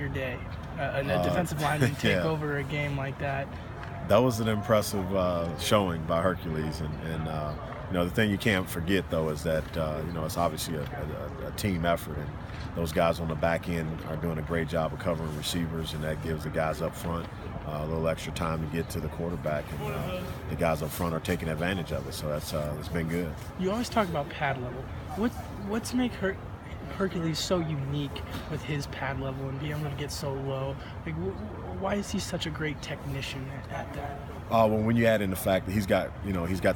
your day? A defensive lineman take over a game like that? That was an impressive showing by Hercules, and the thing you can't forget though is that it's obviously a team effort, and those guys on the back end are doing a great job of covering receivers, and that gives the guys up front a little extra time to get to the quarterback, and the guys up front are taking advantage of it. So it's been good. You always talk about pad level. What's make Hercules so unique with his pad level and being able to get so low? Like, why is he such a great technician at that? Well, when you add in the fact that he's got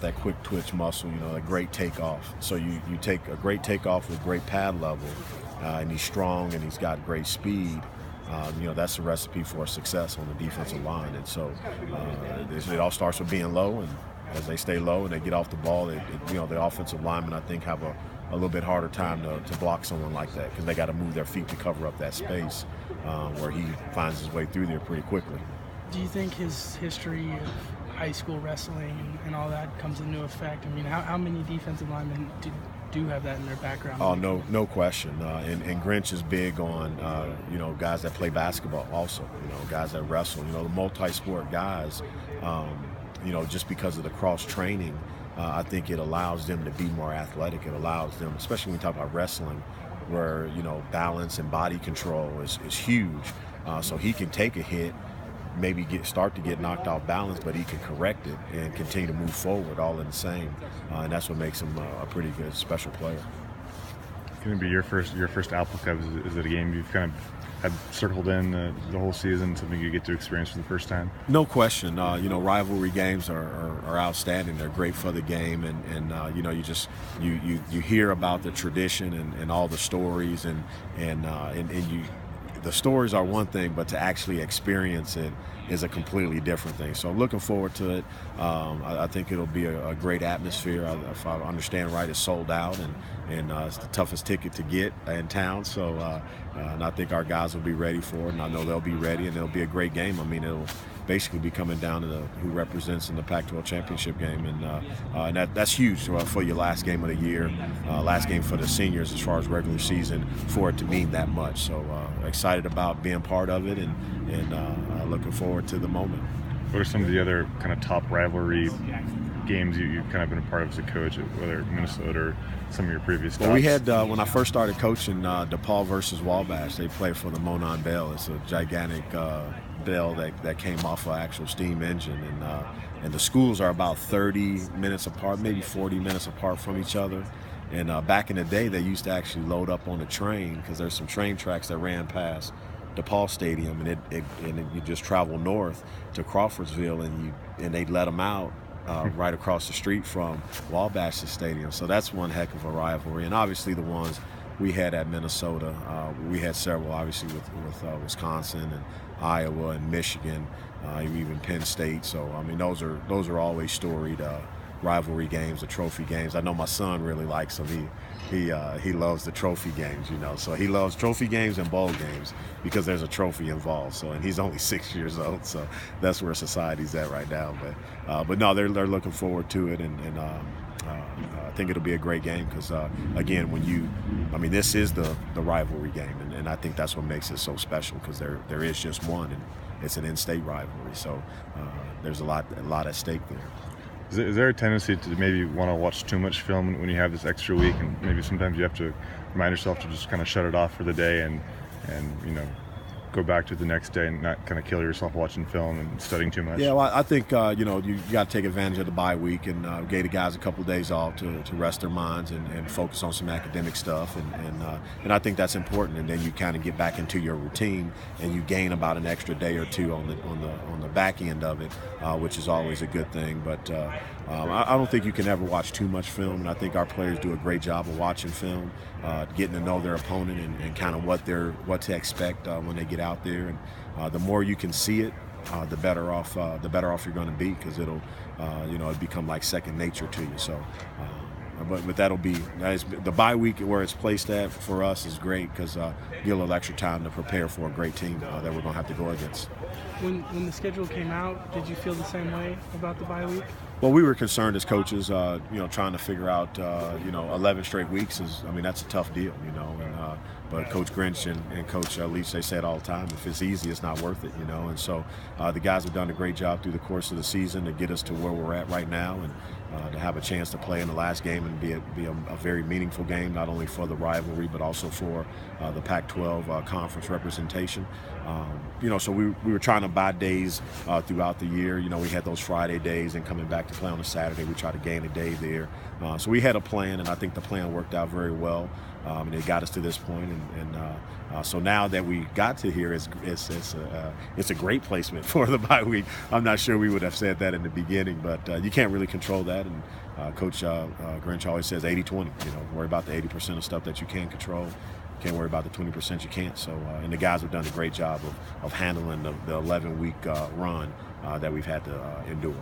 that quick twitch muscle, a great takeoff. So you take a great takeoff with great pad level, and he's strong and he's got great speed. That's a recipe for success on the defensive line. And so it all starts with being low, and as they stay low and they get off the ball, the offensive linemen, I think, have a little bit harder time to block someone like that, because they got to move their feet to cover up that space where he finds his way through there pretty quickly. Do you think his history of high school wrestling and all that comes into effect? I mean, how many defensive linemen do have that in their background? Oh, no question. And Grinch is big on, guys that play basketball also, guys that wrestle, the multi-sport guys, just because of the cross-training. I think it allows them to be more athletic. It allows them, especially when we talk about wrestling, where balance and body control is huge. So he can take a hit, maybe start to get knocked off balance, but he can correct it and continue to move forward all in the same. And that's what makes him a pretty good special player. Going to be your first Apple Cup? Is it a game you've kind of had circled in the whole season, something you get to experience for the first time? No question. Rivalry games are outstanding. They're great for the game, and you hear about the tradition and all the stories, and the stories are one thing, but to actually experience it is a completely different thing. So I'm looking forward to it. I think it'll be a great atmosphere. If I understand right, it's sold out, and it's the toughest ticket to get in town. So and I think our guys will be ready for it, and I know they'll be ready, and it'll be a great game. I mean, it'll basically be coming down to who represents in the Pac-12 championship game, and that's huge for your last game of the year, last game for the seniors as far as regular season, for it to mean that much. So excited about being part of it, and looking forward to the moment. What are some of the other kind of top rivalry games you've kind of been a part of as a coach, whether Minnesota or some of your previous stops? Well, we had, when I first started coaching, DePaul versus Wabash. They played for the Monon Bell. It's a gigantic bell that came off an actual steam engine, and the schools are about 30 minutes apart, maybe 40 minutes apart from each other. And back in the day, they used to actually load up on a train, because there's some train tracks that ran past DePaul Stadium, and you just travel north to Crawfordsville, and they'd let them out right across the street from Wabash's stadium. So that's one heck of a rivalry. And obviously the ones we had at Minnesota, we had several obviously with Wisconsin and Iowa and Michigan, even Penn State. So I mean, those are always storied rivalry games, the trophy games. I know my son really likes them. He loves the trophy games, So he loves trophy games and bowl games because there's a trophy involved. So, and he's only 6 years old, so that's where society's at right now. But no, they're looking forward to it, and I think it'll be a great game because again, this is the rivalry game, and I think that's what makes it so special, because there is just one, and it's an in-state rivalry. So there's a lot at stake there. Is there a tendency to maybe want to watch too much film when you have this extra week, and maybe sometimes you have to remind yourself to just kind of shut it off for the day and go back to the next day and not kind of kill yourself watching film and studying too much? Yeah, well, I think you got to take advantage of the bye week and gave the guys a couple of days off to rest their minds and focus on some academic stuff, and I think that's important. And then you kind of get back into your routine, and you gain about an extra day or two on the back end of it, which is always a good thing. But I don't think you can ever watch too much film, and I think our players do a great job of watching film, getting to know their opponent and kind of what to expect when they get out there. And the more you can see it, the better off you're going to be, because it'll become like second nature to you. So. But the bye week where it's placed at for us is great, because get a little extra time to prepare for a great team that we're going to have to go against. When the schedule came out, did you feel the same way about the bye week? Well, we were concerned as coaches, trying to figure out, 11 straight weeks is, that's a tough deal, but Coach Grinch and Coach Leach, they say it all the time, if it's easy, it's not worth it, and so the guys have done a great job through the course of the season to get us to where we're at right now, and to have a chance to play in the last game and be a very meaningful game, not only for the rivalry, but also for the Pac-12 conference representation. So we were trying to buy days throughout the year. We had those Friday days, and coming back to play on a Saturday, we tried to gain a day there. So we had a plan, and I think the plan worked out very well. And it got us to this point, and so now that we got to here, it's a great placement for the bye week. I'm not sure we would have said that in the beginning, but you can't really control that. And Coach Grinch always says 80-20. Worry about the 80% of stuff that you can control. Can't worry about the 20% you can't. So, and the guys have done a great job of handling the 11-week run that we've had to endure.